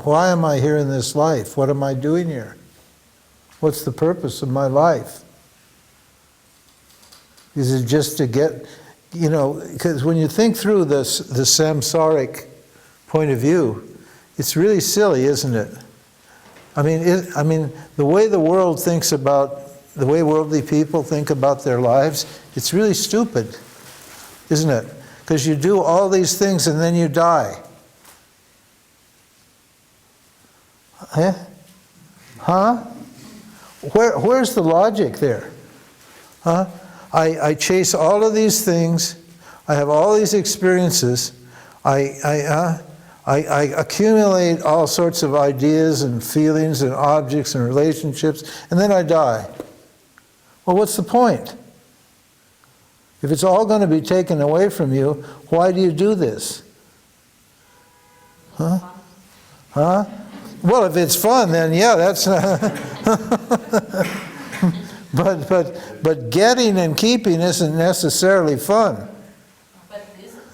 why am I here in this life? What am I doing here? What's the purpose of my life? Is it just to get, because when you think through the samsaric point of view, it's really silly, isn't it? I mean, the way the world thinks about, the way worldly people think about their lives, it's really stupid, isn't it? Because you do all these things and then you die. Huh? Where's the logic there? Huh? I chase all of these things. I have all these experiences. I accumulate all sorts of ideas and feelings and objects and relationships, and then I die. Well, what's the point? If it's all going to be taken away from you, why do you do this? Huh? Huh? Well, if it's fun, then yeah, that's but getting and keeping isn't necessarily fun. But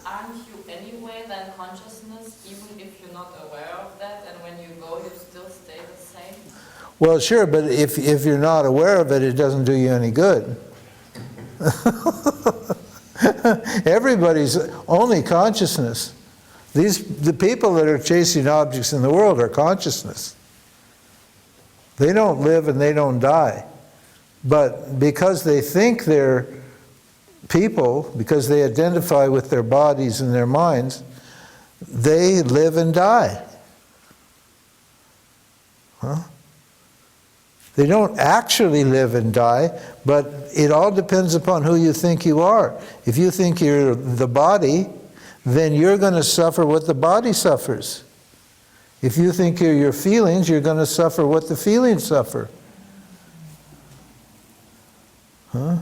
aren't you anyway then consciousness, even if you're not aware of that, and when you go, you still stay the same? Well, sure, but if you're not aware of it, it doesn't do you any good. Everybody's only consciousness. The people that are chasing objects in the world are consciousness. They don't live and they don't die. But because they think they're people, because they identify with their bodies and their minds, they live and die. Huh? They don't actually live and die, but it all depends upon who you think you are. If you think you're the body, then you're going to suffer what the body suffers. If you think you're your feelings, you're going to suffer what the feelings suffer. Huh?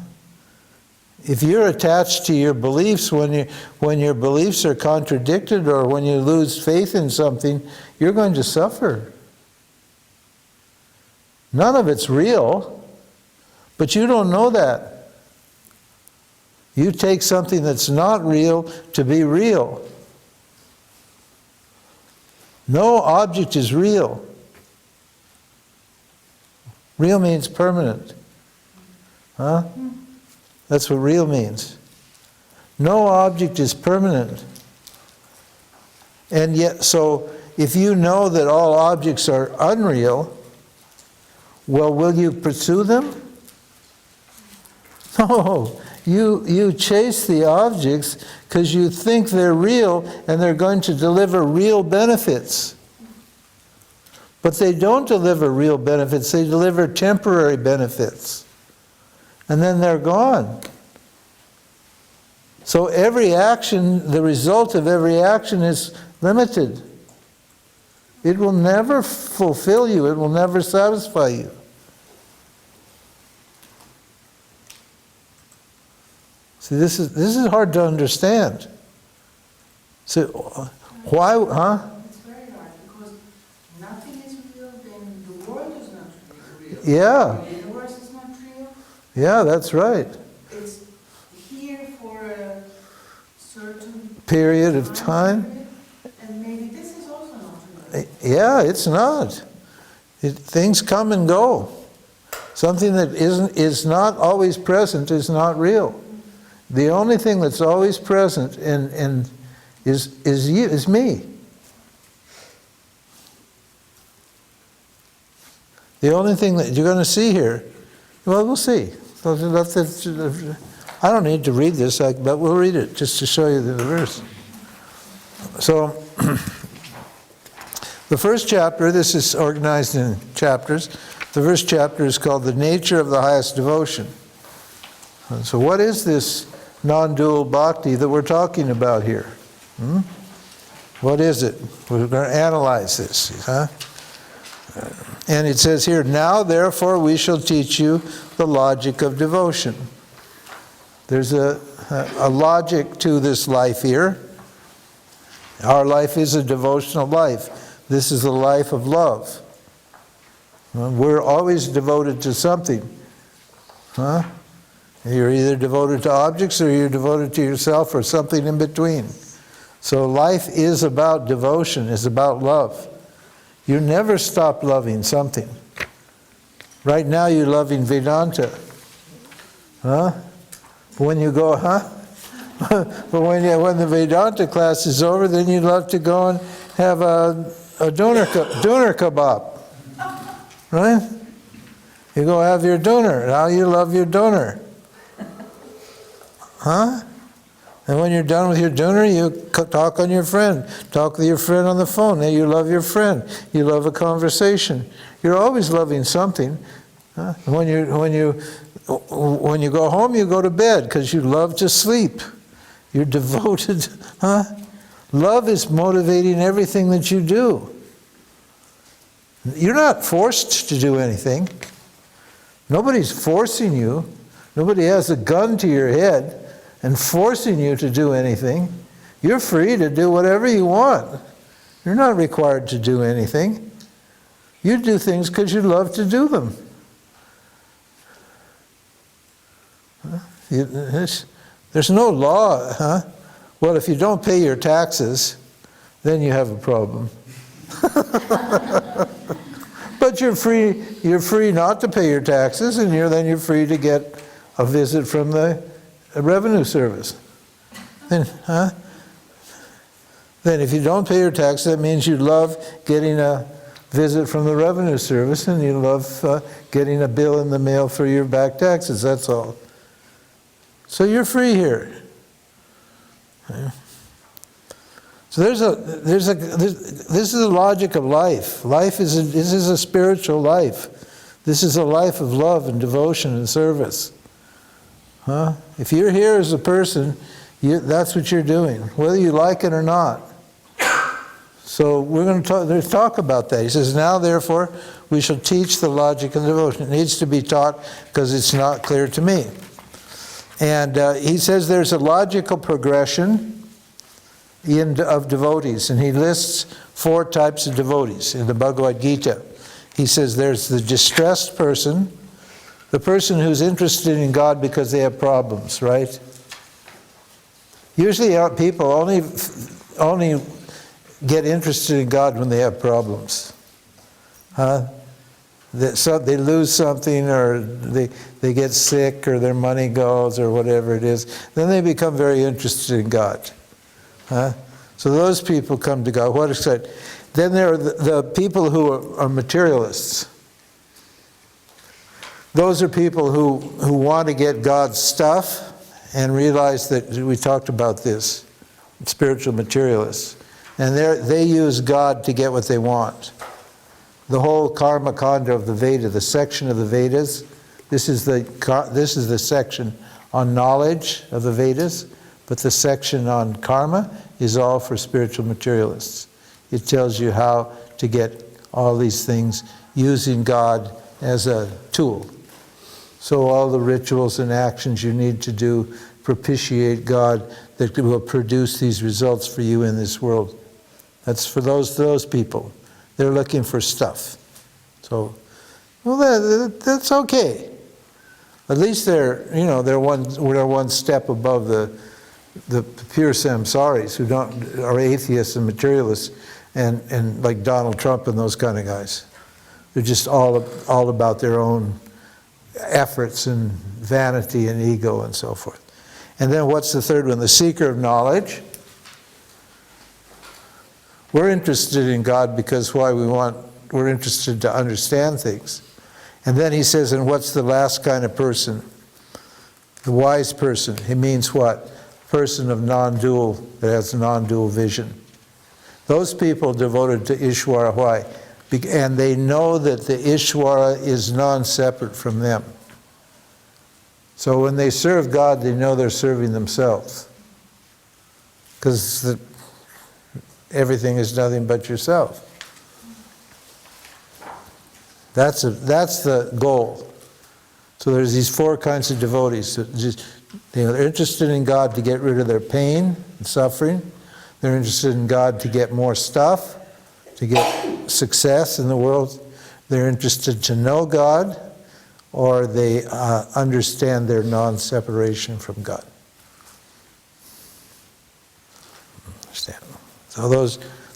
If you're attached to your beliefs, when your beliefs are contradicted or when you lose faith in something, you're going to suffer. None of it's real, but you don't know that. You take something that's not real to be real. No object is real. Real means permanent. Huh? That's what real means. No object is permanent. And yet, so if you know that all objects are unreal, well, will you pursue them? No. You chase the objects because you think they're real and they're going to deliver real benefits. But they don't deliver real benefits, they deliver temporary benefits. And then they're gone. So every action, the result of every action is limited. It will never fulfill you, it will never satisfy you. See, this is hard to understand. So, why, huh? It's very hard, because nothing is real, then the world is not real. Yeah. The universe is not real. Yeah, that's right. It's here for a certain Period of time. And maybe this is also not real. Yeah, it's not. Things come and go. Something that is not always present is not real. The only thing that's always present is me. The only thing that you're going to see here, well, we'll see. I don't need to read this, but we'll read it just to show you the verse. So, the first chapter, this is organized in chapters. The first chapter is called The Nature of the Highest Devotion. So what is this non-dual bhakti that we're talking about here? What is it? We're going to analyze this. Huh? And it says here, now therefore we shall teach you the logic of devotion. There's a logic to this life here. Our life is a devotional life. This is a life of love. We're always devoted to something. Huh? You're either devoted to objects or you're devoted to yourself or something in between. So life is about devotion, is about love. You never stop loving something. Right now you're loving Vedanta. Huh? When you go, huh? But when the Vedanta class is over, then you'd love to go and have a doner kebab. Right? You go have your doner. Now you love your doner. Huh? And when you're done with your doner, you talk on your friend. Talk with your friend on the phone. Now you love your friend. You love a conversation. You're always loving something. Huh? When you go home, you go to bed because you love to sleep. You're devoted. Huh? Love is motivating everything that you do. You're not forced to do anything. Nobody's forcing you. Nobody has a gun to your head and forcing you to do anything. You're free to do whatever you want. You're not required to do anything. You do things because you love to do them. There's no law, huh? Well, if you don't pay your taxes, then you have a problem. But you're free not to pay your taxes, and then you're free to get a visit from the revenue service. Then if you don't pay your taxes, that means you love getting a visit from the revenue service, and you love getting a bill in the mail for your back taxes, that's all. So you're free here. So this is the logic of life. This is a spiritual life. This is a life of love and devotion and service. Huh? If you're here as a person, that's what you're doing, whether you like it or not. So we're going to talk about that. He says, now therefore we shall teach the logic of devotion. It needs to be taught because it's not clear to me. And he says there's a logical progression of devotees, and he lists 4 types of devotees in the Bhagavad Gita. He says there's the distressed person, the person who's interested in God because they have problems, right? Usually people only get interested in God when they have problems. Huh? They lose something, or they get sick, or their money goes, or whatever it is. Then they become very interested in God. Huh? So those people come to God. What is that? Then there are the people who are materialists. Those are people who want to get God's stuff and realize that we talked about this, spiritual materialists. And they use God to get what they want. The whole karma kanda of the Veda, the section of the Vedas, this is the section on knowledge of the Vedas, but the section on karma is all for spiritual materialists. It tells you how to get all these things using God as a tool. So all the rituals and actions you need to do propitiate God that will produce these results for you in this world. That's for those people. They're looking for stuff. So, well, that's okay. At least they're one step above the pure samsaris who are atheists and materialists, and like Donald Trump and those kind of guys. They're just all about their own efforts and vanity and ego and so forth. And then what's the third one? The seeker of knowledge. We're interested in God because we're interested to understand things. And then he says, and what's the last kind of person? The wise person. He means what? Person of non-dual, that has non-dual vision. Those people devoted to Ishvara. Why? And they know that the Ishvara is non-separate from them. So when they serve God, they know they're serving themselves. Because everything is nothing but yourself. That's the goal. So there's these 4 kinds of devotees. They're interested in God to get rid of their pain and suffering. They're interested in God to get more stuff, to get success in the world. They're interested to know God, or they understand their non-separation from God.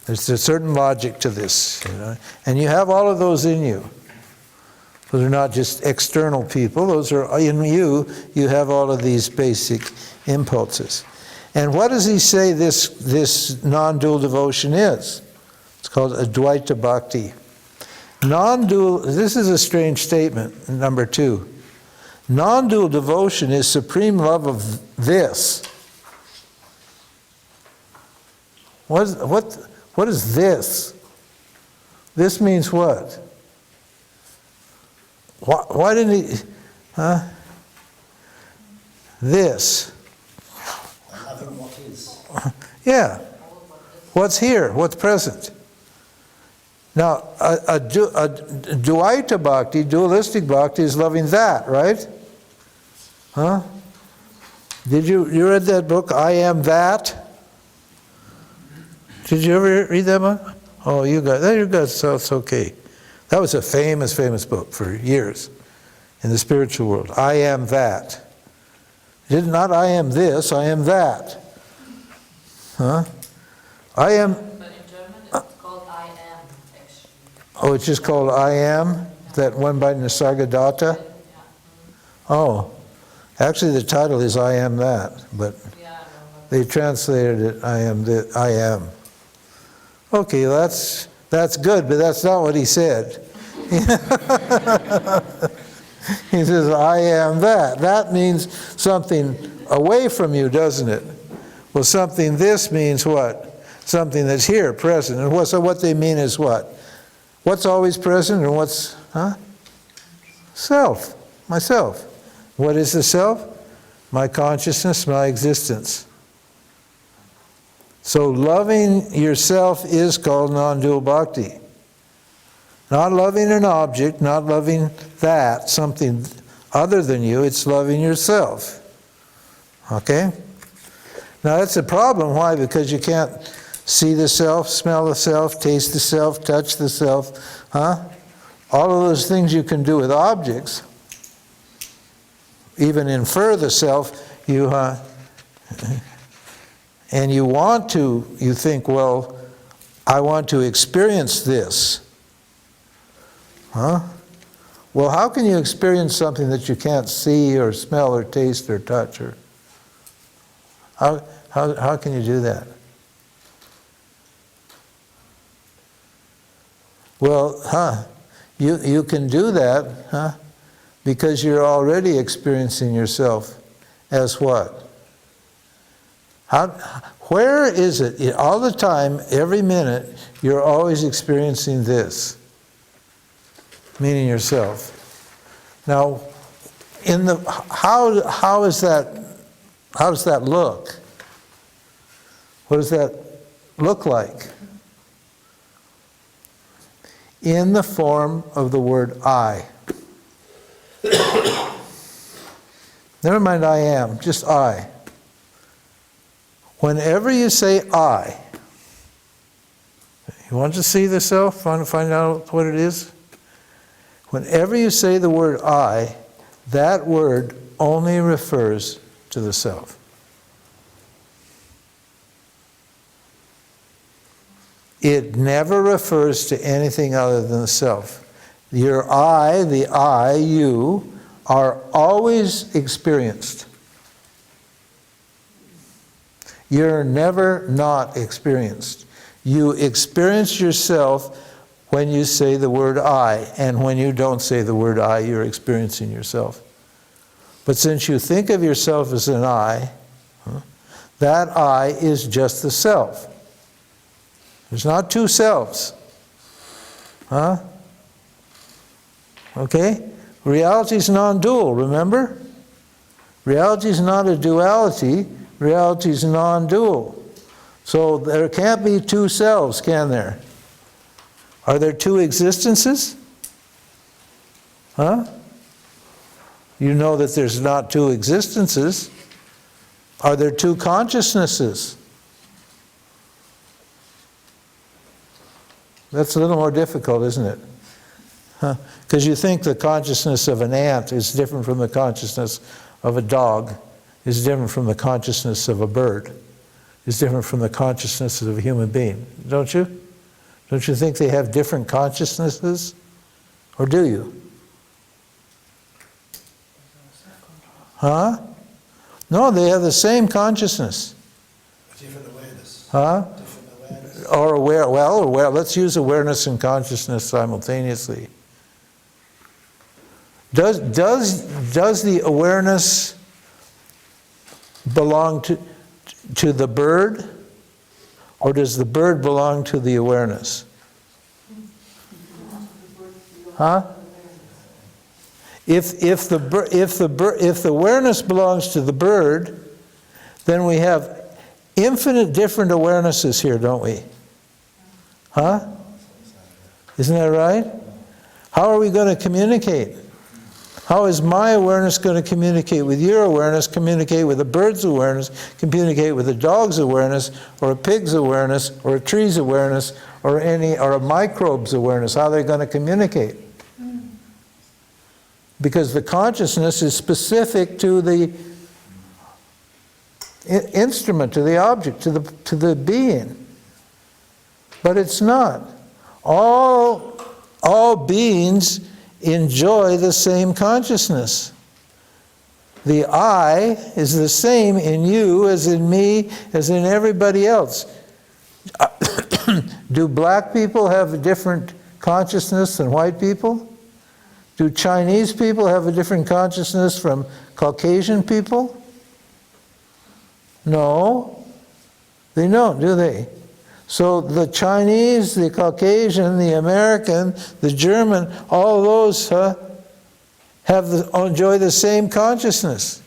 There's a certain logic to this, you know? And you have all of those in you. Those are not just external people. Those are in you. You have all of these basic impulses. And what does he say this non-dual devotion is? It's called Advaita Bhakti. Non-dual, this is a strange statement, number 2. Non-dual devotion is supreme love of this. What is this? This means what? Why didn't he, This. Loving what is. Yeah. What's here? What's present? Now, a Dvaita Bhakti, dualistic Bhakti, is loving that, right? Huh? Did you read that book, I Am That? Did you ever read that one? Oh, you got, so it's okay. That was a famous, famous book for years in the spiritual world. I am that. Not I am this, I am that. Huh? I am. But in German it's called I am, actually. Oh, it's just called I am? That one by Nisargadatta? Yeah. Oh, actually the title is I am that, but Yeah, I know. they translated it I am. Okay, that's good, but that's not what he said. He says, I am that. That means something away from you, doesn't it? Well, something, this means what? Something that's here, present. And so what they mean is what? What's always present and what's, Self, myself. What is the self? My consciousness, my existence. So loving yourself is called non-dual bhakti. Not loving an object, not loving that, something other than you, it's loving yourself. Okay? Now that's a problem. Why? Because you can't see the self, smell the self, taste the self, touch the self. All of those things you can do with objects, even infer the self, and you think, well, I want to experience this. Well, how can you experience something that you can't see or smell or taste or touch? Or how can you do that? Well, you can do that, because you're already experiencing yourself as what? Where is it? All the time, every minute, you're always experiencing this. Meaning yourself. Now, how does that look? What does that look like? In the form of the word I. Never mind I am, just I. Whenever you say I, you want to see the self, want to find out what it is? Whenever you say the word I, that word only refers to the self. It never refers to anything other than the self. Your I, the I, you, are always experienced. You're never not experienced. You experience yourself when you say the word I, and when you don't say the word I, you're experiencing yourself. But since you think of yourself as an I, that I is just the self. There's not two selves. Okay? Reality is non-dual, remember? Reality is not a duality, reality is non-dual. So there can't be two selves, can there? Are there two existences? You know that there's not two existences. Are there two consciousnesses? That's a little more difficult, isn't it? Because you think the consciousness of an ant is different from the consciousness of a dog, is different from the consciousness of a bird. is different from the consciousness of a human being, don't you? Don't you think they have different consciousnesses? Or do you? Huh? No, they have the same consciousness. Different awareness. Huh? Different awareness. Or aware, let's use awareness and consciousness simultaneously. Does the awareness belong to the bird, or does the bird belong to the awareness? Huh? If the awareness belongs to the bird, then we have infinite different awarenesses here, don't we? Huh? Isn't that right? How are we going to communicate? How is my awareness going to communicate with your awareness, communicate with a bird's awareness, communicate with a dog's awareness, or a pig's awareness, or a tree's awareness, or a microbe's awareness? How are they going to communicate? Because the consciousness is specific to the instrument, to the object, to the being. But it's not. All beings enjoy the same consciousness. The I is the same in you as in me, as in everybody else. Do black people have a different consciousness than white people? Do Chinese people have a different consciousness from Caucasian people? No, they don't, do they? So the Chinese, the Caucasian, the American, the German, all those enjoy the same consciousness.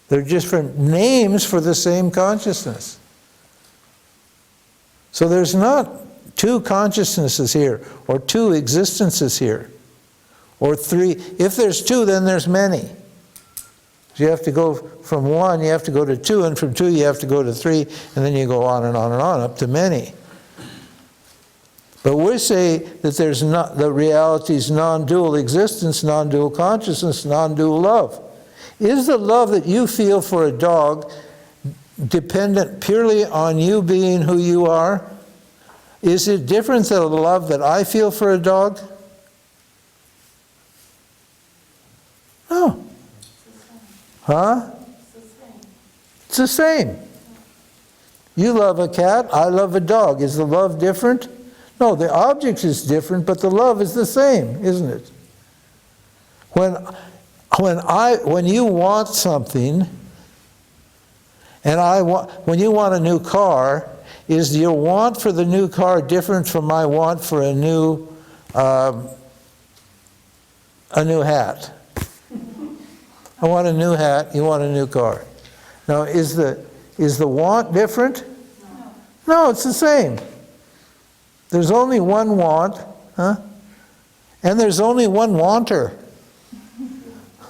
They're different names for the same consciousness. So there's not two consciousnesses here, or two existences here, or three. If there's two, then there's many. So you have to go from one, you have to go to two, and from two you have to go to three, and then you go on and on and on, up to many. But we say that there's not, the reality's non-dual existence, non-dual consciousness, non-dual love. Is the love that you feel for a dog dependent purely on you being who you are? Is it different than the love that I feel for a dog? No. Huh? It's the same. You love a cat, I love a dog. Is the love different? No, the object is different, but the love is the same, isn't it? When you want something, and when you want a new car, is your want for the new car different from my want for a new hat? I want a new hat, you want a new car. Now, is the want different? No, it's the same. There's only one want, huh? And there's only one wanter.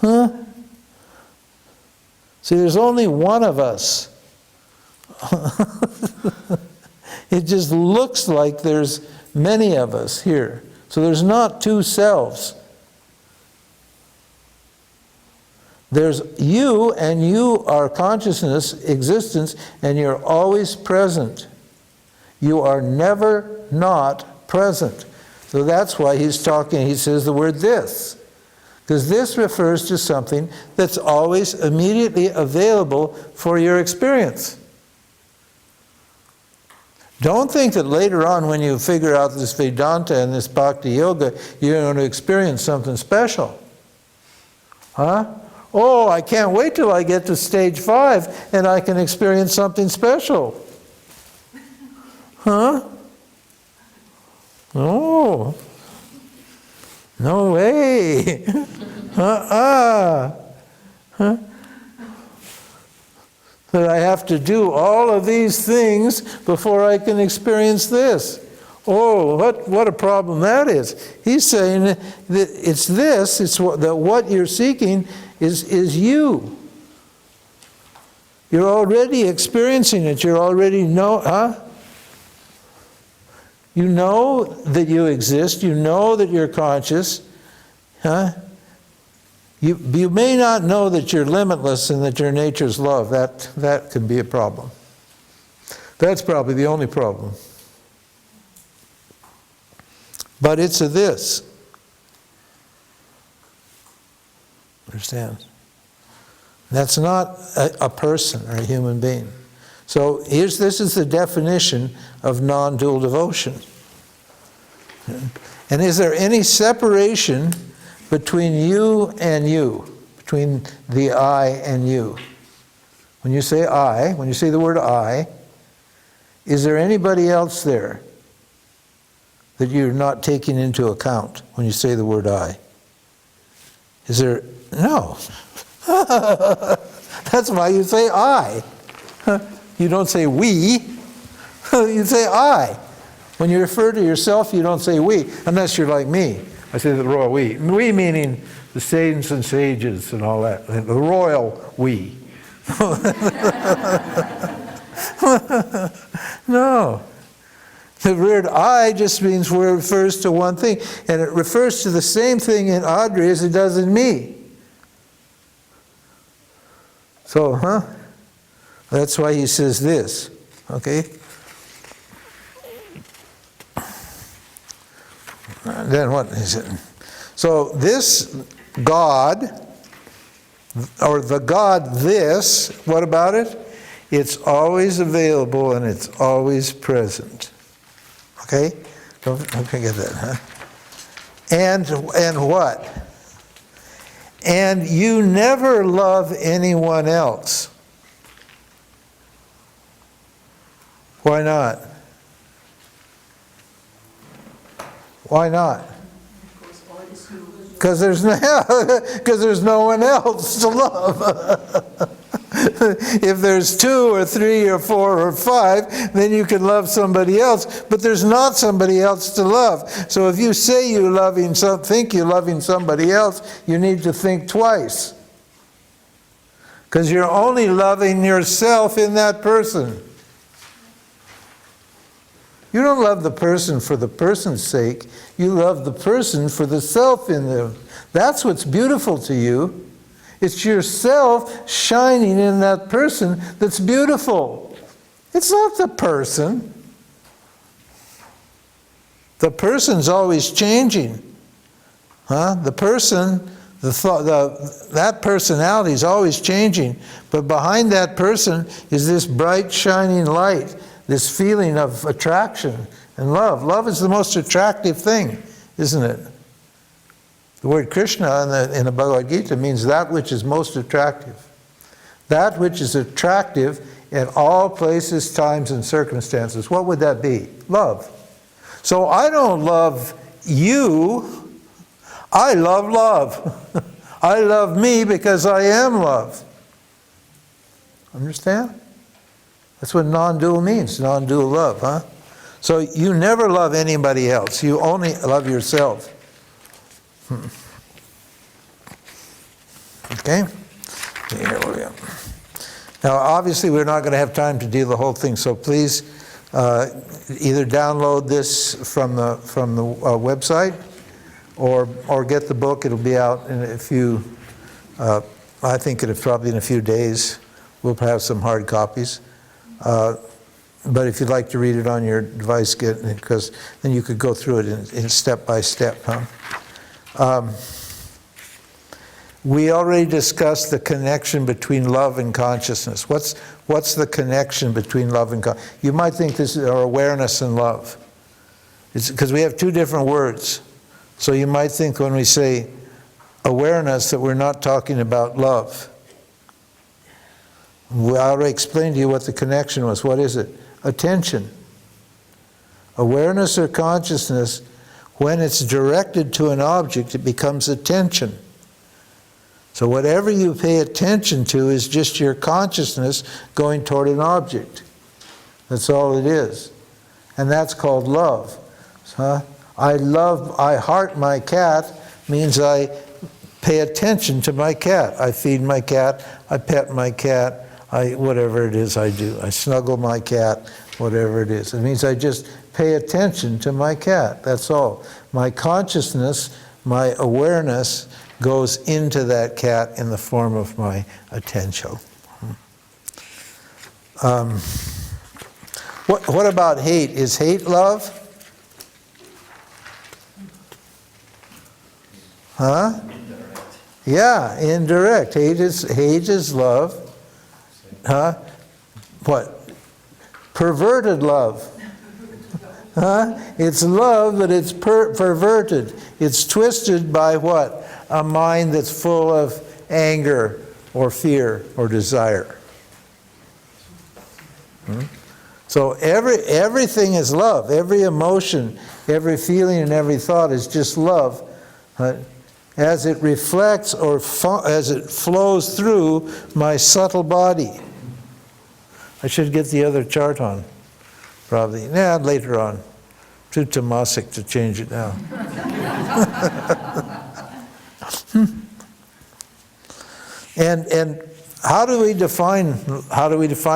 Huh? See, there's only one of us. It just looks like there's many of us here. So there's not two selves. There's you, and you are consciousness, existence, and you're always present. You are never not present. So that's why he says the word this. Because this refers to something that's always immediately available for your experience. Don't think that later on when you figure out this Vedanta and this Bhakti-Yoga, you're going to experience something special. Huh? Oh, I can't wait till I get to stage 5 and I can experience something special. Huh? No. No way. Huh? That I have to do all of these things before I can experience this. Oh, what a problem that is. He's saying that it's this, that what you're seeking is you. You're already experiencing it. You already know, You know that you exist. You know that you're conscious. Huh? You may not know that you're limitless and that your nature's love. That could be a problem. That's probably the only problem. But it's a this. Understand? That's not a person or a human being. So this is the definition of non-dual devotion. And is there any separation between you and you? Between the I and you? When you say I, when you say the word I, is there anybody else there that you're not taking into account when you say the word I? Is there? No. That's why you say I. You don't say we, you say I. When you refer to yourself, you don't say we, unless you're like me. I say the royal we. We meaning the saints and sages and all that. The royal we. No. The word I just means where it refers to one thing. And it refers to the same thing in Audrey as it does in me. So, that's why he says this. Okay? Then what is it? So this God, or the God this, what about it? It's always available and it's always present. Okay? Don't forget that, huh? And what? And you never love anyone else. Why not? Why not? Because there's no one else to love. If there's 2 or 3 or 4 or 5, then you can love somebody else, but there's not somebody else to love. So if you say think you're loving somebody else, you need to think twice. Because you're only loving yourself in that person. You don't love the person for the person's sake. You love the person for the self in them. That's what's beautiful to you. It's yourself shining in that person that's beautiful. It's not the person. The person's always changing. The person, that personality is always changing. But behind that person is this bright, shining light. This feeling of attraction and love. Love is the most attractive thing, isn't it? The word Krishna in the Bhagavad Gita means that which is most attractive. That which is attractive in all places, times, and circumstances. What would that be? Love. So I don't love you. I love love. I love me because I am love. Understand? That's what non-dual means, non-dual love, huh? So you never love anybody else. You only love yourself. Okay? Here we go. Now, obviously, we're not going to have time to do the whole thing, so please either download this from the website or get the book. It'll be out in a few, I think it'll probably in a few days. We'll have some hard copies. But if you'd like to read it on your device, because then you could go through it in step by step. We already discussed the connection between love and consciousness. What's the connection between love and consciousness? You might think this is our awareness and love. It's because we have 2 different words. So you might think when we say awareness that we're not talking about love. I already explained to you what the connection was. What is it? Attention. Awareness or consciousness, when it's directed to an object, it becomes attention. So whatever you pay attention to is just your consciousness going toward an object. That's all it is. And that's called love. I heart my cat means I pay attention to my cat. I feed my cat, I pet my cat, whatever it is I do. I snuggle my cat, whatever it is. It means I just pay attention to my cat, that's all. My consciousness, my awareness goes into that cat in the form of my attention. What about hate? Is hate love? Huh? Yeah, indirect. Hate is love. Huh? What? Perverted love. Huh? It's love, but it's perverted. It's twisted by what? A mind that's full of anger or fear or desire. So everything is love. Every emotion, every feeling, and every thought is just love. As it reflects or as it flows through my subtle body. I should get the other chart on, probably. Yeah, later on. Too Tomasic to change it now. And how do we define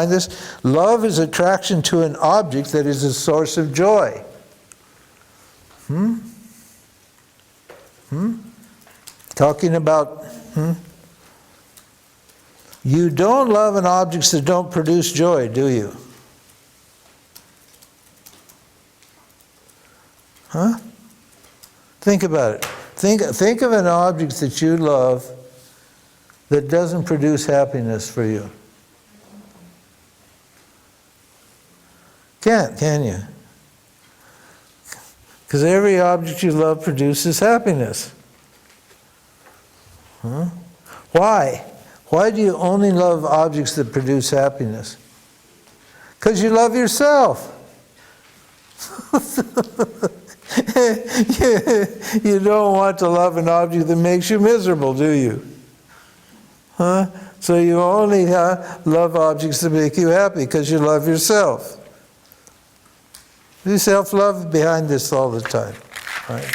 this? Love is attraction to an object that is a source of joy. Talking about, you don't love an objects that don't produce joy, do you? Huh? Think about it. Think of an object that you love that doesn't produce happiness for you. Can't, can you? Because every object you love produces happiness. Huh? Why? Why do you only love objects that produce happiness? Because you love yourself. You don't want to love an object that makes you miserable, do you? Huh? So you only love objects that make you happy because you love yourself. There's self-love behind this all the time. Right?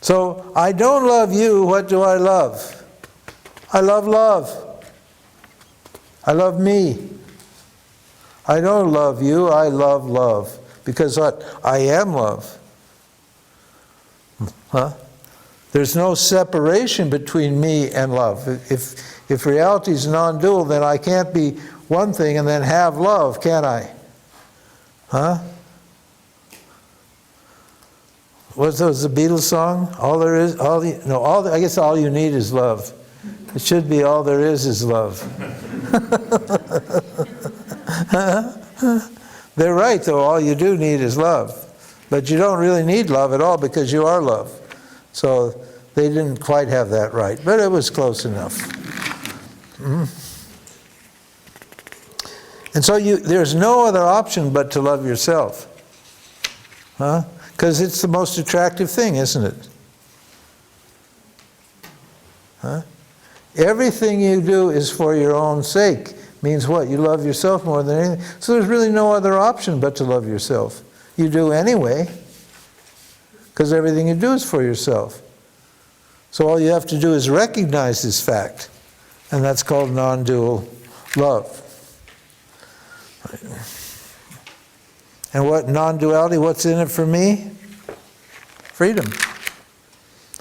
So I don't love you, what do I love? I love love. I love me. I don't love you, I love love. Because what? I am love. Huh? There's no separation between me and love. If reality is non-dual, then I can't be one thing and then have love, can I? Huh? What was the Beatles song? All there is, I guess all you need is love. It should be all there is love. They're right, though. All you do need is love. But you don't really need love at all because you are love. So they didn't quite have that right, but it was close enough. And so there's no other option but to love yourself. Huh? Because it's the most attractive thing, isn't it? Huh? Everything you do is for your own sake. Means what? You love yourself more than anything. So there's really no other option but to love yourself. You do anyway, because everything you do is for yourself. So all you have to do is recognize this fact, and that's called non-dual love. And what non-duality, what's in it for me? Freedom.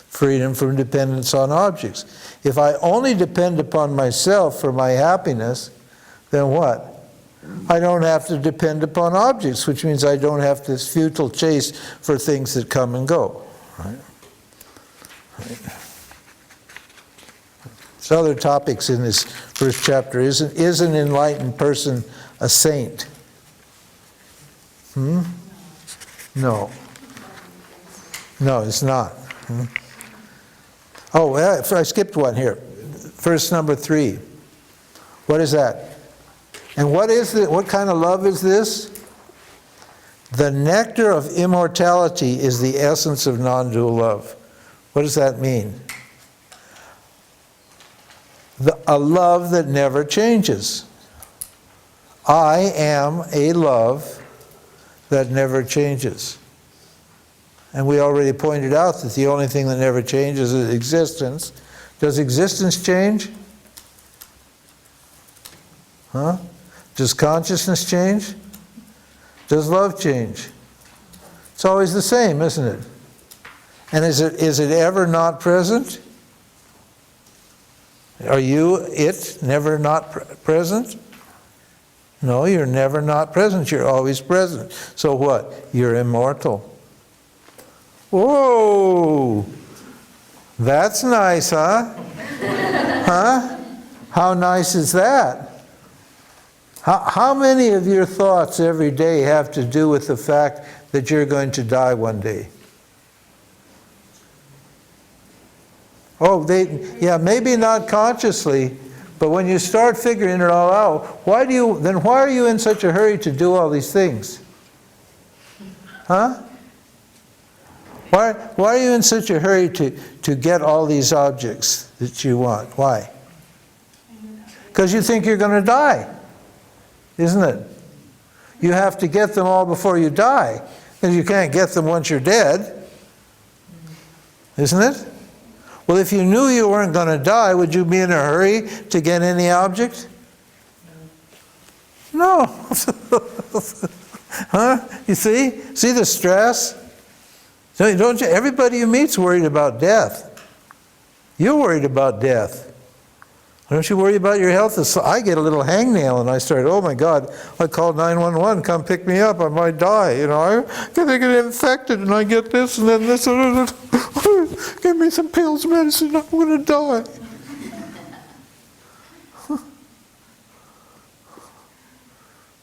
Freedom from dependence on objects. If I only depend upon myself for my happiness, then what? I don't have to depend upon objects, which means I don't have this futile chase for things that come and go. Right? So other topics in this first chapter. Is an enlightened person a saint? No. No, it's not. Oh, I skipped one here. Verse number 3. What is that? And what is it? What kind of love is this? The nectar of immortality is the essence of non-dual love. What does that mean? A love that never changes. I am a love that never changes. And we already pointed out that the only thing that never changes is existence. Does existence change? Huh? Does consciousness change? Does love change? It's always the same, isn't it? And is it ever not present? Are you it never not present? No, you're never not present. You're always present. So what? You're immortal. Whoa! That's nice, huh? Huh? How nice is that? How many of your thoughts every day have to do with the fact that you're going to die one day? Oh, yeah, maybe not consciously, but when you start figuring it all out, why are you in such a hurry to do all these things? Huh? Why are you in such a hurry to get all these objects that you want? Why? Because you think you're going to die, isn't it? You have to get them all before you die, because you can't get them once you're dead, isn't it? Well, if you knew you weren't going to die, would you be in a hurry to get any object? No. Huh? You see? See the stress? Don't you? Everybody you meet's worried about death. You're worried about death. Don't you worry about your health? I get a little hangnail and I start, oh my God, I called 911, come pick me up, I might die. You know, I get infected and I get this and then this. Give me some pills, medicine, I'm going to die.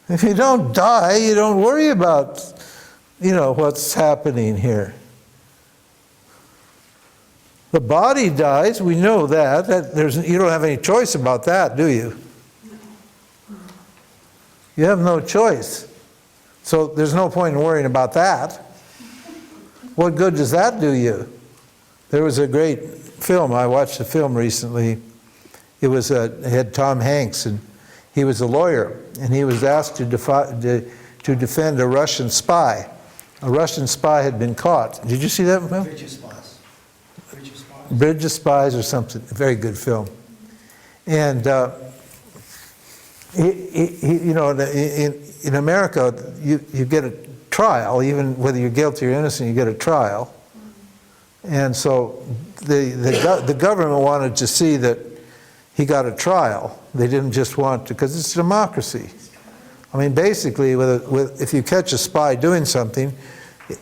If you don't die, you don't worry about, what's happening here. The body dies, we know that. You don't have any choice about that, do you? You have no choice. So there's no point in worrying about that. What good does that do you? There was a great film, I watched a film recently. It had Tom Hanks, and he was a lawyer, and he was asked to defend a Russian spy. A Russian spy had been caught. Did you see that film? Bridge of Spies. Bridge of Spies or something. A very good film. And in America, you get a trial, even whether you're guilty or innocent, you get a trial. And so the government wanted to see that he got a trial. They didn't just want to, because it's democracy. I mean, basically, if you catch a spy doing something,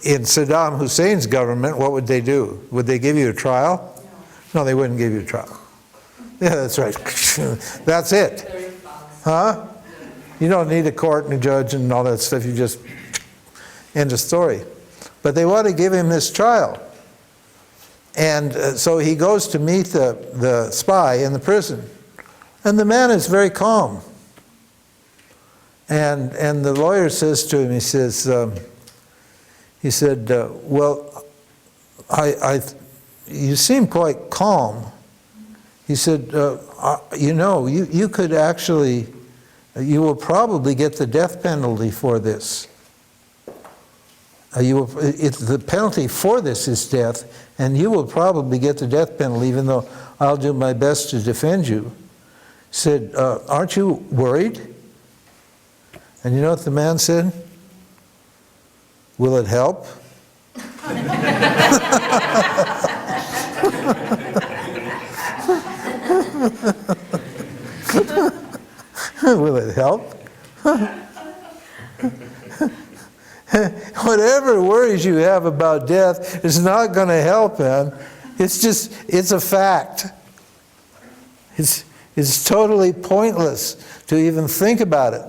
in Saddam Hussein's government, what would they do? Would they give you a trial? No, they wouldn't give you a trial. Yeah, that's right. That's it. Huh? You don't need a court and a judge and all that stuff. You just end of story. But they want to give him this trial. And so he goes to meet the spy in the prison. And the man is very calm. And the lawyer says to him, he said, well, you seem quite calm. He said, you could actually, you will probably get the death penalty for this. The penalty for this is death, and you will probably get the death penalty, even though I'll do my best to defend you. He said, aren't you worried? And you know what the man said? Will it help? Will it help? Whatever worries you have about death is not going to help, man. It's a fact. It's totally pointless to even think about it.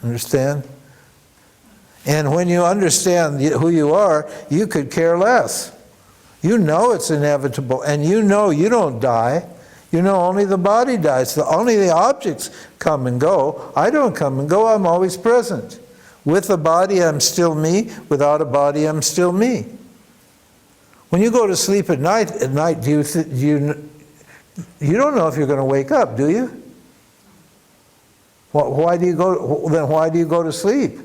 Understand? And when you understand who you are, you could care less. You know it's inevitable, and you know you don't die. You know only the body dies. Only the objects come and go. I don't come and go, I'm always present. With a body, I'm still me. Without a body, I'm still me. When you go to sleep at night, you don't know if you're going to wake up, do you? Why do you go to sleep?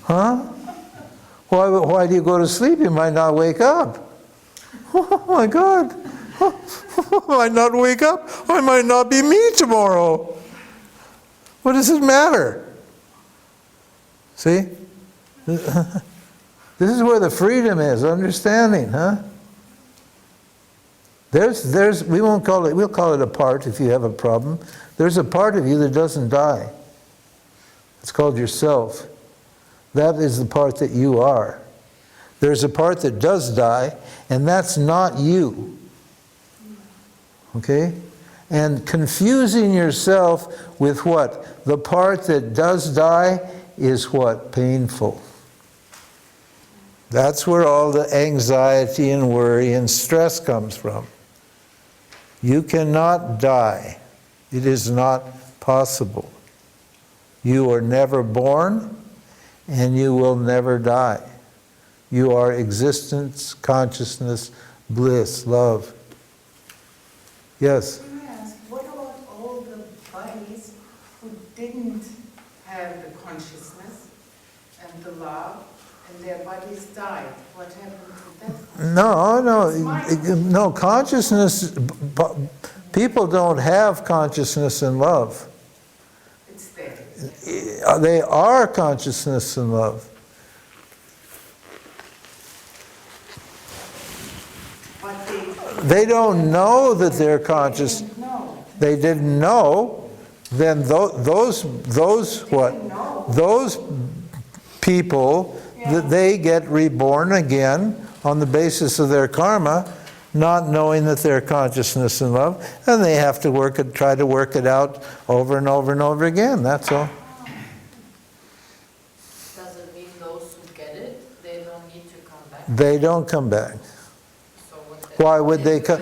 Huh? Why do you go to sleep? You might not wake up. Oh my God. I might not wake up. I might not be me tomorrow. What does it matter? See? This is where the freedom is, understanding, huh? We won't call it, we'll call it a part if you have a problem. There's a part of you that doesn't die. called yourself. That is the part that you are. There's a part that does die, and that's not you. Okay? And confusing yourself with what? The part that does die is what? Painful. That's where all the anxiety and worry and stress comes from. You cannot die. It is not possible. You are never born, and you will never die. You are existence, consciousness, bliss, love. Yes? Can I ask, what about all the bodies who didn't have the consciousness and the love, and their bodies died? What happened to that? No, consciousness, people don't have consciousness and love. It's there. They are consciousness and love. But They don't know that they're conscious. didn't know. They didn't know. Then those what? know. Those people, that they get reborn again on the basis of their karma, not knowing that they're consciousness and love, and they have to try to work it out over and over and over again. That's all. Does it mean those who get it, they don't need to come back? They don't come back. So what they Why would they come?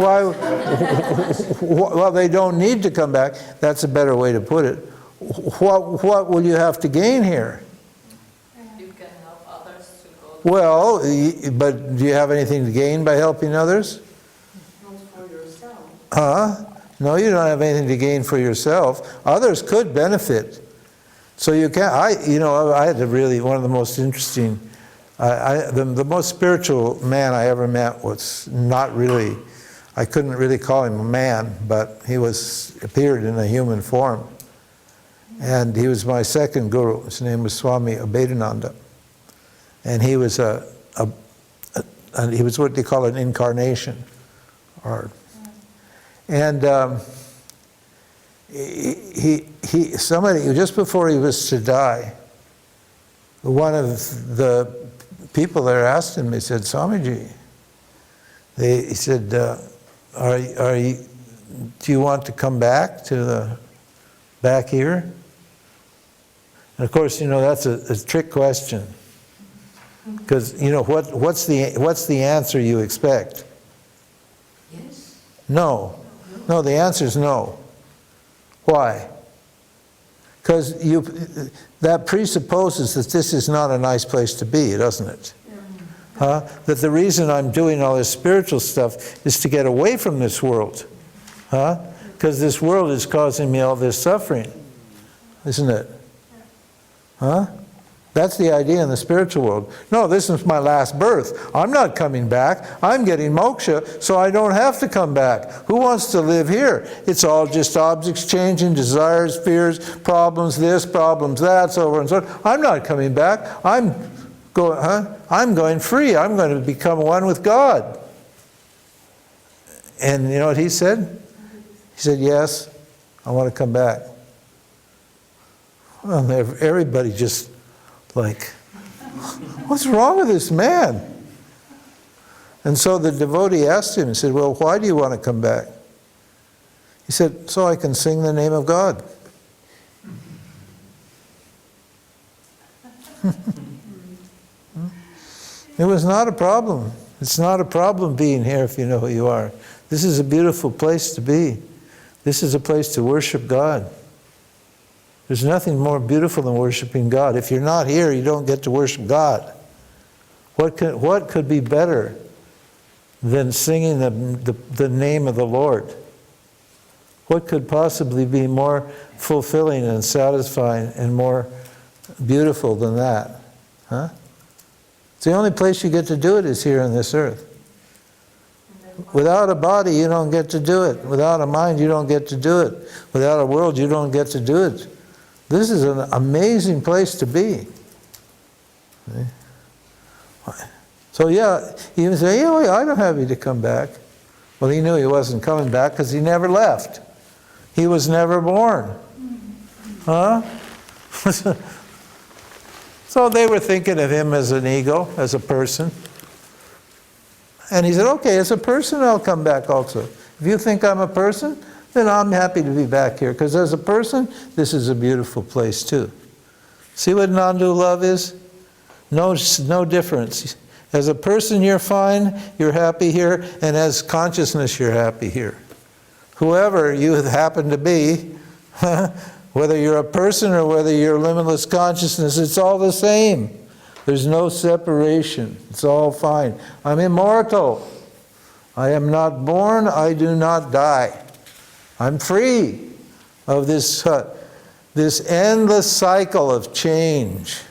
Why? Well, they don't need to come back. That's a better way to put it. What will you have to gain here? You can help others to go. Well, but do you have anything to gain by helping others? Not for yourself. Huh? No, you don't have anything to gain for yourself. Others could benefit. So you can't, I had one of the most interesting, the most spiritual man I ever met was not really, I couldn't really call him a man, but he appeared in a human form. And he was my second guru. His name was Swami Vedanta. And he was he was what they call an incarnation. Somebody, just before he was to die, one of the people there asked him, he said, Swamiji, he said, do you want to come back back here? And of course, that's a trick question. Because, what's the answer you expect? Yes. No. No, the answer is no. Why? Because that presupposes that this is not a nice place to be, doesn't it? Huh? That the reason I'm doing all this spiritual stuff is to get away from this world. Huh? Because this world is causing me all this suffering. Isn't it? Huh? That's the idea in the spiritual world. No, this is my last birth. I'm not coming back. I'm getting moksha, so I don't have to come back. Who wants to live here? It's all just objects changing, desires, fears, problems this, problems that, so on and so on. I'm not coming back. I'm going free. I'm going to become one with God. And you know what he said? He said, yes, I want to come back. Well, everybody just like, what's wrong with this man? And so the devotee asked him, he said, well, why do you want to come back? He said, so I can sing the name of God. It was not a problem. It's not a problem being here if you know who you are. This is a beautiful place to be. This is a place to worship God. There's nothing more beautiful than worshiping God. If you're not here, you don't get to worship God. What could be better than singing the name of the Lord? What could possibly be more fulfilling and satisfying and more beautiful than that? Huh? It's the only place you get to do it is here on this earth. Without a body, you don't get to do it. Without a mind, you don't get to do it. Without a world, you don't get to do it. This is an amazing place to be. So yeah, he would say, oh, I don't have you to come back. Well, he knew he wasn't coming back because he never left. He was never born. Huh? So they were thinking of him as an ego, as a person. And he said, okay, as a person, I'll come back also. If you think I'm a person, then I'm happy to be back here. Because as a person, this is a beautiful place too. See what non-dual love is? No difference. As a person, you're fine, you're happy here, and as consciousness, you're happy here. Whoever you happen to be, whether you're a person or whether you're limitless consciousness, it's all the same. There's no separation. It's all fine. I'm immortal. I am not born, I do not die. I'm free of this endless cycle of change.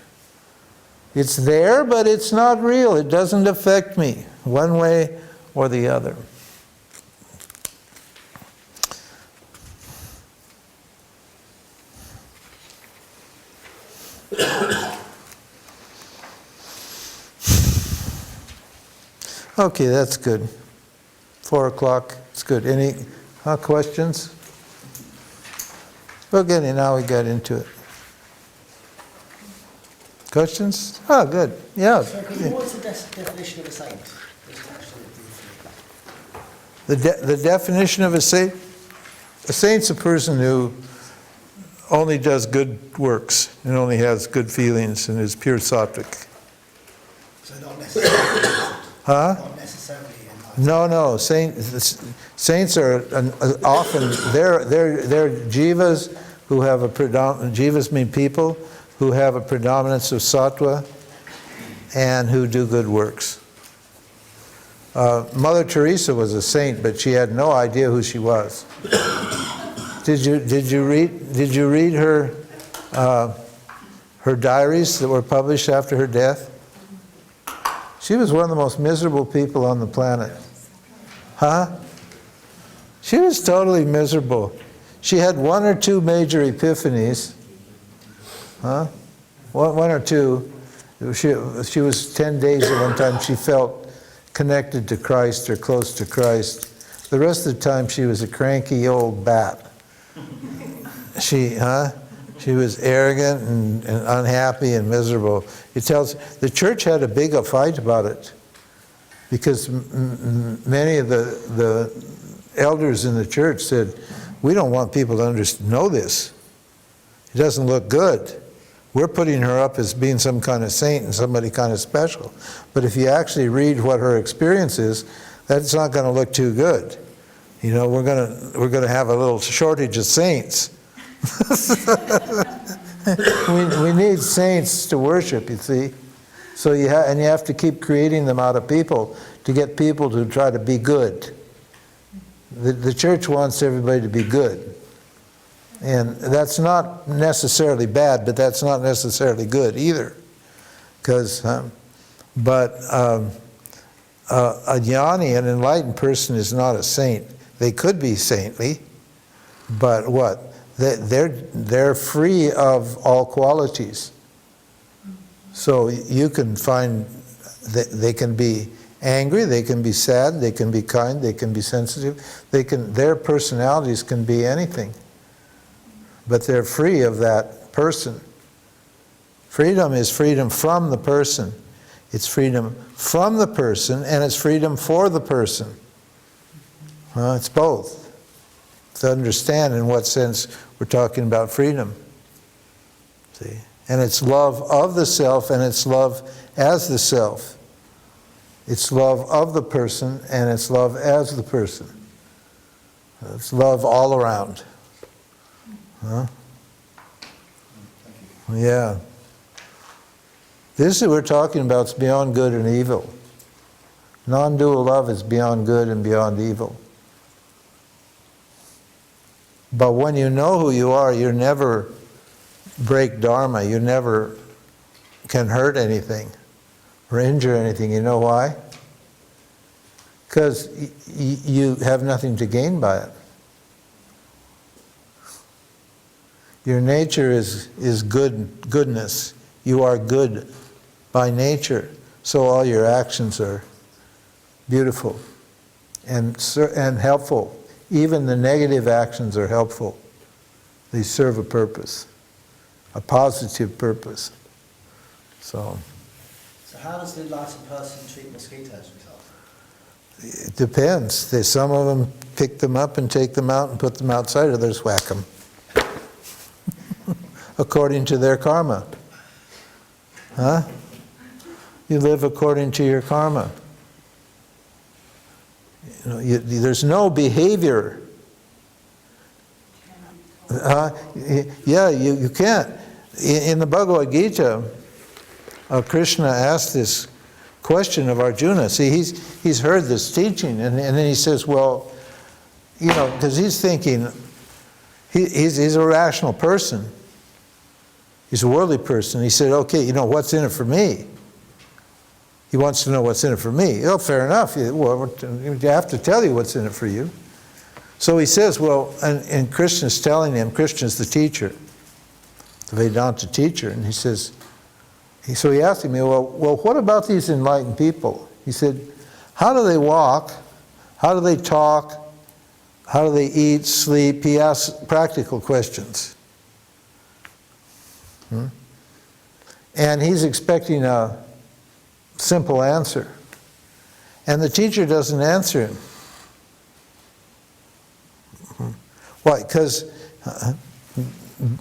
It's there, but it's not real. It doesn't affect me one way or the other. Okay, that's good. 4 o'clock, it's good. Any questions? Well, good, now we got into it. Questions? Oh, good. Yeah. So, what's the definition of a saint? Just actually briefly. The definition of a saint's a person who only does good works and only has good feelings and is pure sattvic. So not necessarily. Huh? Not necessarily enlightened. No. Saints are often they're jivas who have a predominant. Jivas mean people who have a predominance of sattva and who do good works. Mother Teresa was a saint, but she had no idea who she was. Did you read her her diaries that were published after her death? She was one of the most miserable people on the planet. Huh? She was totally miserable. She had 1 or 2 major epiphanies. Huh? One or two. She was 10 days at one time. She felt connected to Christ or close to Christ. The rest of the time she was a cranky old bat. She was arrogant and unhappy and miserable. The church had a big fight about it because many of the elders in the church said, we don't want people to know this. It doesn't look good. We're putting her up as being some kind of saint and somebody kind of special. But if you actually read what her experience is, that's not going to look too good. You know, we're going to have a little shortage of saints. we need saints to worship, you see. So you have to keep creating them out of people to get people to try to be good. The church wants everybody to be good. And that's not necessarily bad, but that's not necessarily good either. But a jnani, an enlightened person, is not a saint. They could be saintly, but what? They're free of all qualities. So you can find that they can be angry, they can be sad, they can be kind, they can be sensitive. Their personalities can be anything. But they're free of that person. Freedom is freedom from the person. It's freedom from the person and it's freedom for the person. It's both. To understand in what sense we're talking about freedom. See? And it's love of the self and it's love as the self. It's love of the person and it's love as the person. It's love all around. Huh? Yeah. This that we're talking about is beyond good and evil. Non-dual love is beyond good and beyond evil. But when you know who you are, you never break dharma. You never can hurt anything or injure anything. You know why? Because you have nothing to gain by it. Your nature is goodness. You are good by nature, so all your actions are beautiful and helpful. Even the negative actions are helpful. They serve a purpose. a positive purpose. So So how does the enlightened person treat mosquitoes, for example? it depends. Some of them pick them up and take them out and put them outside, others whack them. According to their karma. Huh? You live according to your karma. You know, there's no behavior. Yeah, you can't. In the Bhagavad Gita, Krishna asked this question of Arjuna. See, he's heard this teaching, and then he says, well, you know, because he's thinking, he's a rational person. He's a worldly person. He said, okay, you know, what's in it for me? He wants to know what's in it for me. Oh, fair enough. Well, you have to tell you what's in it for you. So he says, well, and Krishna's telling him, Krishna's the teacher, the Vedanta teacher, and he says, so he asked me, well, what about these enlightened people? He said, how do they walk? How do they talk? How do they eat, sleep? He asked practical questions. And he's expecting a simple answer. And the teacher doesn't answer him. Why? Because,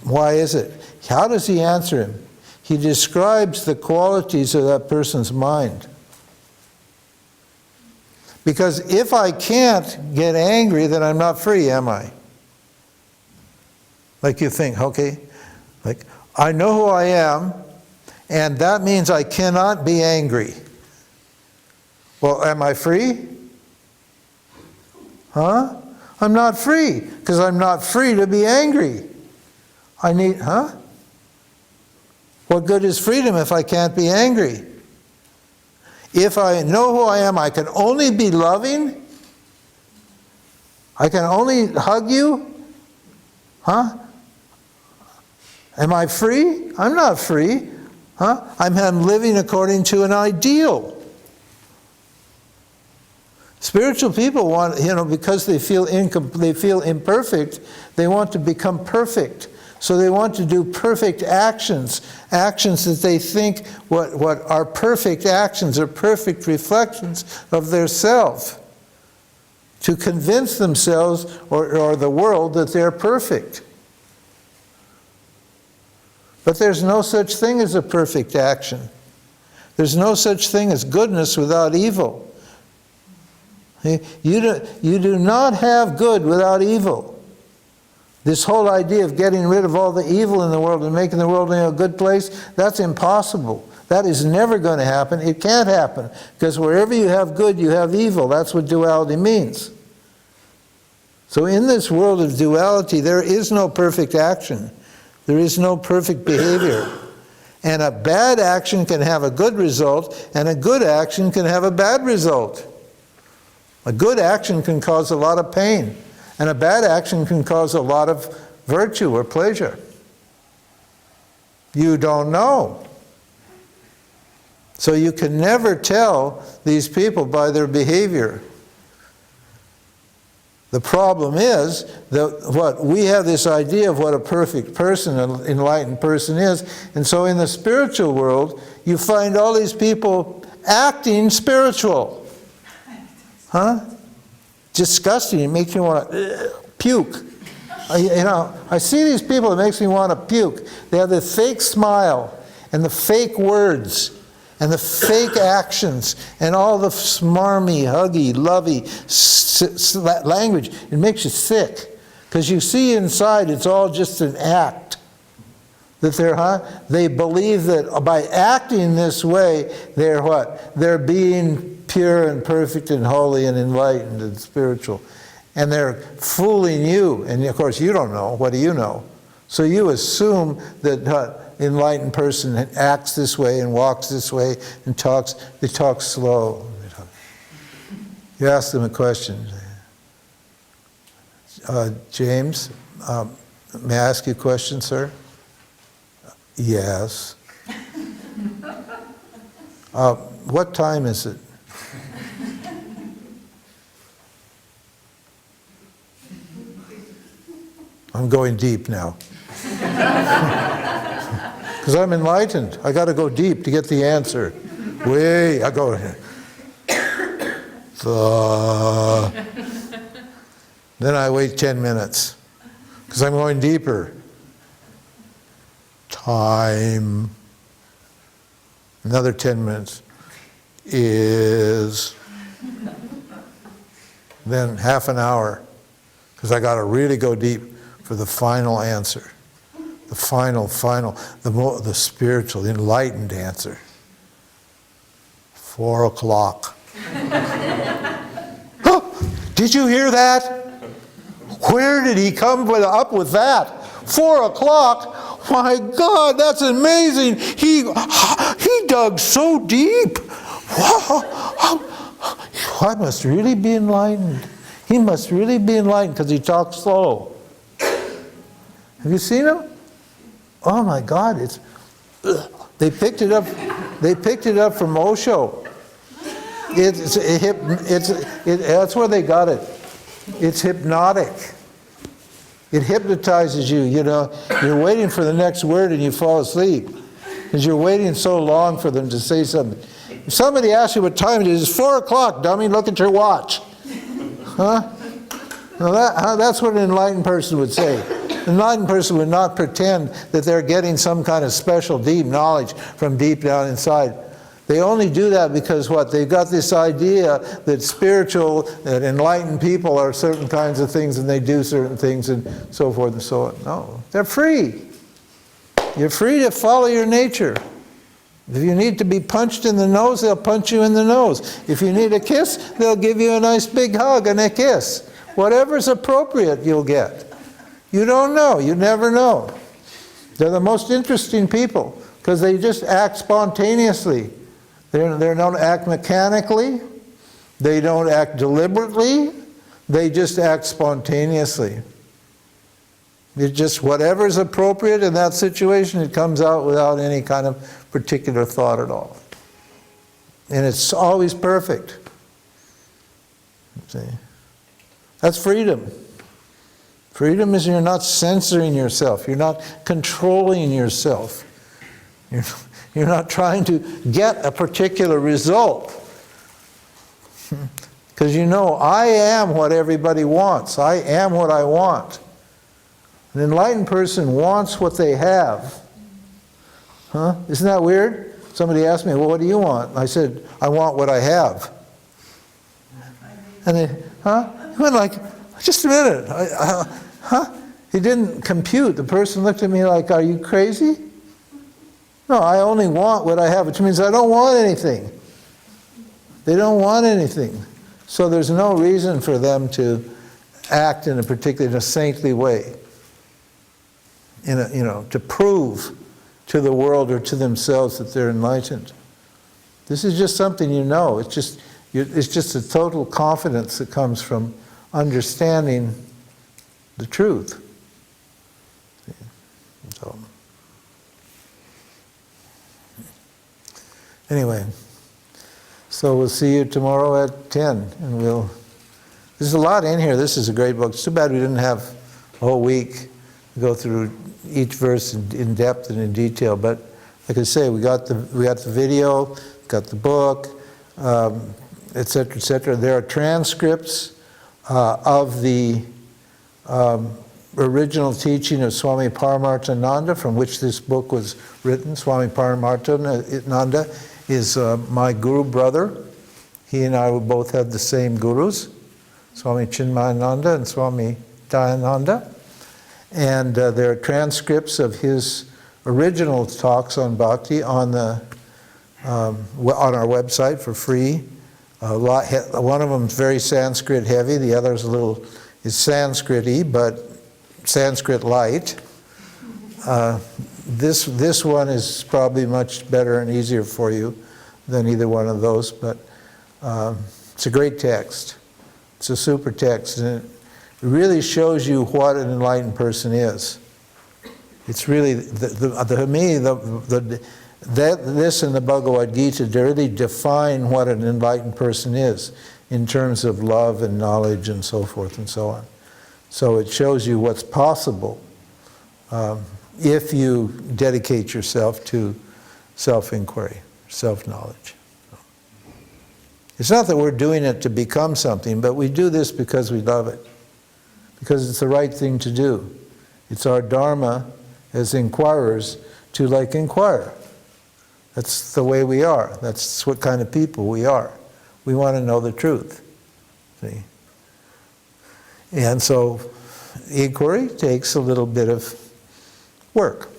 why is it? How does he answer him? He describes the qualities of that person's mind. Because if I can't get angry, then I'm not free, am I? Like you think, okay, like, I know who I am, and that means I cannot be angry. Well, am I free? Huh? I'm not free, because I'm not free to be angry. I need, What good is freedom if I can't be angry? If I know who I am, I can only be loving? I can only hug you? Huh? Am I free? I'm not free. Huh? I'm living according to an ideal. Spiritual people want, you know, because they feel imperfect, they want to become perfect. So they want to do perfect actions, actions that they think what are perfect actions are perfect reflections of their self, to convince themselves or the world that they're perfect. But there's no such thing as a perfect action. There's no such thing as goodness without evil. You do not have good without evil. This whole idea of getting rid of all the evil in the world and making the world a good place, that's impossible. That is never going to happen. It can't happen. Because wherever you have good, you have evil. That's what duality means. So in this world of duality, there is no perfect action. There is no perfect behavior. And a bad action can have a good result, and a good action can have a bad result. A good action can cause a lot of pain, and a bad action can cause a lot of virtue or pleasure. You don't know. So you can never tell these people by their behavior. The problem is that we have this idea of what a perfect person, an enlightened person is, and so in the spiritual world, you find all these people acting spiritual. Huh? Disgusting. It makes me want to puke. I see these people, it makes me want to puke. They have the fake smile and the fake words and the fake actions and all the smarmy, huggy, lovey language. It makes you sick. Because you see inside it's all just an act. That they believe that by acting this way, they're what? They're being pure and perfect and holy and enlightened and spiritual. And they're fooling you. And of course you don't know. What do you know? So you assume that enlightened person acts this way and walks this way and talks. They talk slow. You ask them a question. James, may I ask you a question, sir? Yes. What time is it? I'm going deep now. Because I'm enlightened. I got to go deep to get the answer. I go. Then I wait 10 minutes. Because I'm going deeper. Time. Another 10 minutes. Then half an hour. Because I got to really go deep for the final answer. The final, the spiritual, enlightened answer. 4 o'clock. Oh, did you hear that? Where did he come up with that? 4 o'clock? My God, that's amazing. He dug so deep. I must really be enlightened. He must really be enlightened because he talks slow. Have you seen him? Oh my God, they picked it up. They picked it up from Osho. That's where they got it. It's hypnotic. It hypnotizes you. You know, you're waiting for the next word and you fall asleep because you're waiting so long for them to say something. If somebody asks you what time it is, it's 4 o'clock, dummy. Look at your watch. Huh? Now that's what an enlightened person would say. An enlightened person would not pretend that they're getting some kind of special deep knowledge from deep down inside. They only do that because what? They've got this idea that spiritual, that enlightened people are certain kinds of things and they do certain things and so forth and so on. No, they're free. You're free to follow your nature. If you need to be punched in the nose, they'll punch you in the nose. If you need a kiss, they'll give you a nice big hug and a kiss. Whatever's appropriate, you'll get. You don't know. You never know. They're the most interesting people because they just act spontaneously. They don't act mechanically. They don't act deliberately. They just act spontaneously. It's just whatever's appropriate in that situation, it comes out without any kind of particular thought at all. And it's always perfect. See? That's freedom. Freedom is you're not censoring yourself. You're not controlling yourself. You're not trying to get a particular result. Because you know, I am what everybody wants. I am what I want. An enlightened person wants what they have. Huh? Isn't that weird? Somebody asked me, well, what do you want? I said, I want what I have. And they, huh? He went like, just a minute. Huh? He didn't compute. The person looked at me like, are you crazy? No, I only want what I have, which means I don't want anything. They don't want anything. So there's no reason for them to act in a saintly way. To prove to the world or to themselves that they're enlightened. This is just something you know. It's just a total confidence that comes from understanding the truth. So, anyway, so we'll see you tomorrow at 10, and there's a lot in here. This is a great book. It's too bad we didn't have a whole week to go through each verse in depth and in detail. But like I say, we got the video, got the book, etc., etc. There are transcripts of the original teaching of Swami Paramarthananda, from which this book was written. Swami Paramarthananda is my guru brother. He and I both had the same gurus, Swami Chinmayananda and Swami Dayananda. And there are transcripts of his original talks on Bhakti on our website for free. One of them is very Sanskrit heavy, the other is Sanskrit-y, but Sanskrit light. This one is probably much better and easier for you than either one of those, but it's a great text. It's a super text, and it really shows you what an enlightened person is. It's really, to me, this and the Bhagavad Gita really define what an enlightened person is in terms of love and knowledge and so forth and so on. So it shows you what's possible if you dedicate yourself to self-inquiry, self-knowledge. It's not that we're doing it to become something, but we do this because we love it, because it's the right thing to do. It's our dharma as inquirers to inquire. That's the way we are. That's what kind of people we are. We want to know the truth. See? And so inquiry takes a little bit of work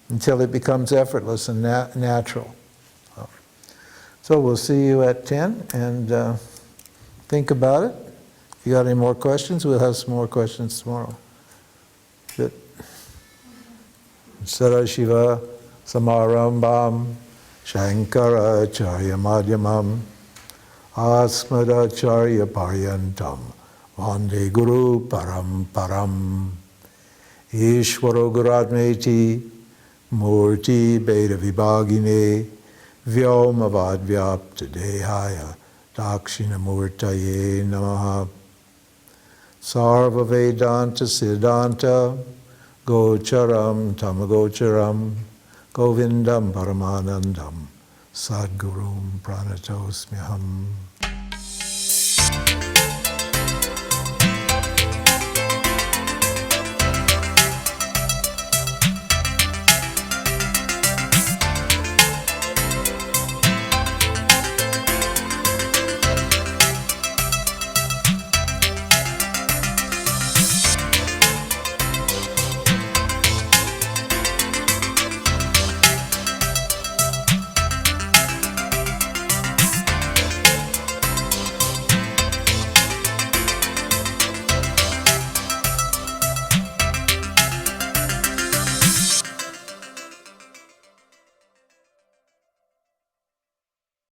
until it becomes effortless and natural. So we'll see you at 10 and think about it. If you got any more questions, we'll have some more questions tomorrow. Good. Sarashiva Samarambam Shankara Acharya Madhyamam Asmadacharya Paryantam Vande Guru Paramparam Ishvaro Guratmeti Murti Beda Vibhagine Vyomavad Vyapta Dehaya Dakshinamurtaye Namaha Sarva Vedanta Siddhanta Gocharam Tamagocharam Govindam Paramanandam Sadgurum Pranatosmyaham.